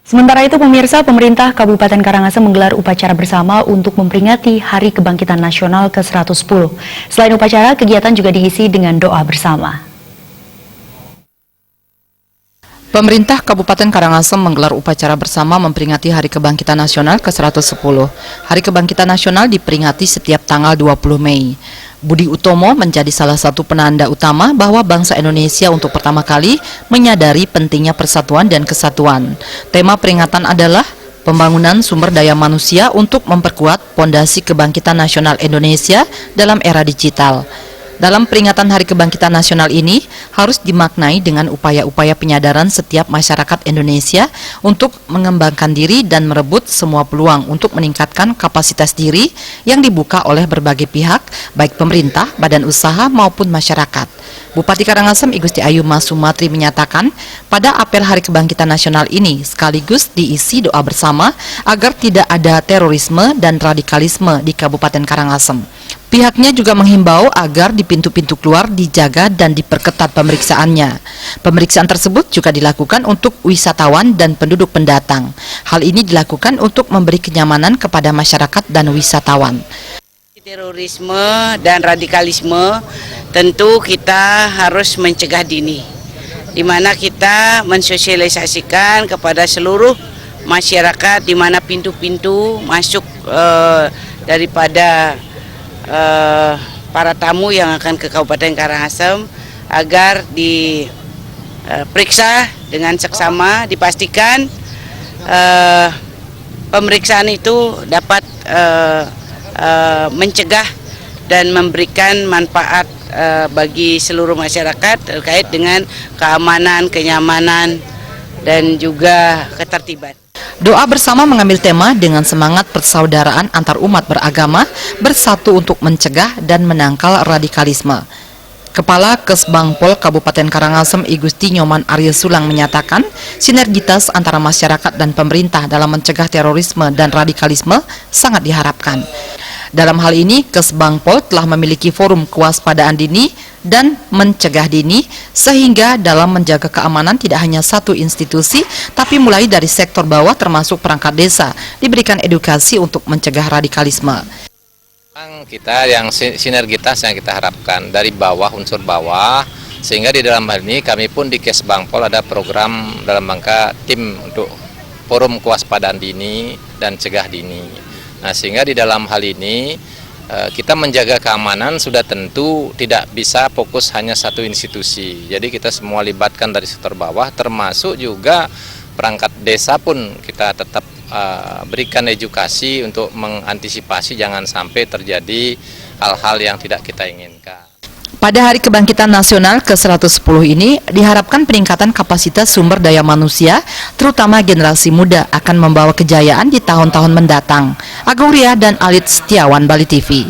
Sementara itu, pemirsa, pemerintah Kabupaten Karangasem menggelar upacara bersama untuk memperingati Hari Kebangkitan Nasional ke-110. Selain upacara, kegiatan juga diisi dengan doa bersama. Pemerintah Kabupaten Karangasem menggelar upacara bersama memperingati Hari Kebangkitan Nasional ke-110. Hari Kebangkitan Nasional diperingati setiap tanggal 20 Mei. Budi Utomo menjadi salah satu penanda utama bahwa bangsa Indonesia untuk pertama kali menyadari pentingnya persatuan dan kesatuan. Tema peringatan adalah pembangunan sumber daya manusia untuk memperkuat pondasi kebangkitan nasional Indonesia dalam era digital. Dalam peringatan Hari Kebangkitan Nasional ini harus dimaknai dengan upaya-upaya penyadaran setiap masyarakat Indonesia untuk mengembangkan diri dan merebut semua peluang untuk meningkatkan kapasitas diri yang dibuka oleh berbagai pihak, baik pemerintah, badan usaha maupun masyarakat. Bupati Karangasem I Gusti Ayu Mas Sumatri menyatakan pada apel Hari Kebangkitan Nasional ini sekaligus diisi doa bersama agar tidak ada terorisme dan radikalisme di Kabupaten Karangasem. Pihaknya juga menghimbau agar di pintu-pintu keluar dijaga dan diperketat pemeriksaannya. Pemeriksaan tersebut juga dilakukan untuk wisatawan dan penduduk pendatang. Hal ini dilakukan untuk memberi kenyamanan kepada masyarakat dan wisatawan. Terorisme dan radikalisme tentu kita harus mencegah dini, di mana kita mensosialisasikan kepada seluruh masyarakat di mana pintu-pintu masuk daripada para tamu yang akan ke Kabupaten Karangasem agar diperiksa dengan seksama, dipastikan pemeriksaan itu dapat mencegah dan memberikan manfaat bagi seluruh masyarakat terkait dengan keamanan, kenyamanan, dan juga ketertiban. Doa bersama mengambil tema dengan semangat persaudaraan antar umat beragama bersatu untuk mencegah dan menangkal radikalisme. Kepala Kesbangpol Kabupaten Karangasem I Gusti Nyoman Arya Sulang menyatakan sinergitas antara masyarakat dan pemerintah dalam mencegah terorisme dan radikalisme sangat diharapkan. Dalam hal ini, Kesbangpol telah memiliki forum kewaspadaan dini dan mencegah dini, sehingga dalam menjaga keamanan tidak hanya satu institusi, tapi mulai dari sektor bawah termasuk perangkat desa, diberikan edukasi untuk mencegah radikalisme. Kita yang sinergitas yang kita harapkan dari bawah, unsur bawah, sehingga di dalam hal ini kami pun di Kesbangpol ada program dalam rangka tim untuk forum kewaspadaan dini dan cegah dini. Nah, sehingga di dalam hal ini kita menjaga keamanan sudah tentu tidak bisa fokus hanya satu institusi. Jadi kita semua libatkan dari sektor bawah, termasuk juga perangkat desa pun kita tetap berikan edukasi untuk mengantisipasi jangan sampai terjadi hal-hal yang tidak kita inginkan. Pada Hari Kebangkitan Nasional ke-110 ini diharapkan peningkatan kapasitas sumber daya manusia, terutama generasi muda, akan membawa kejayaan di tahun-tahun mendatang. Agung Ria dan Alit Setiawan, Bali TV.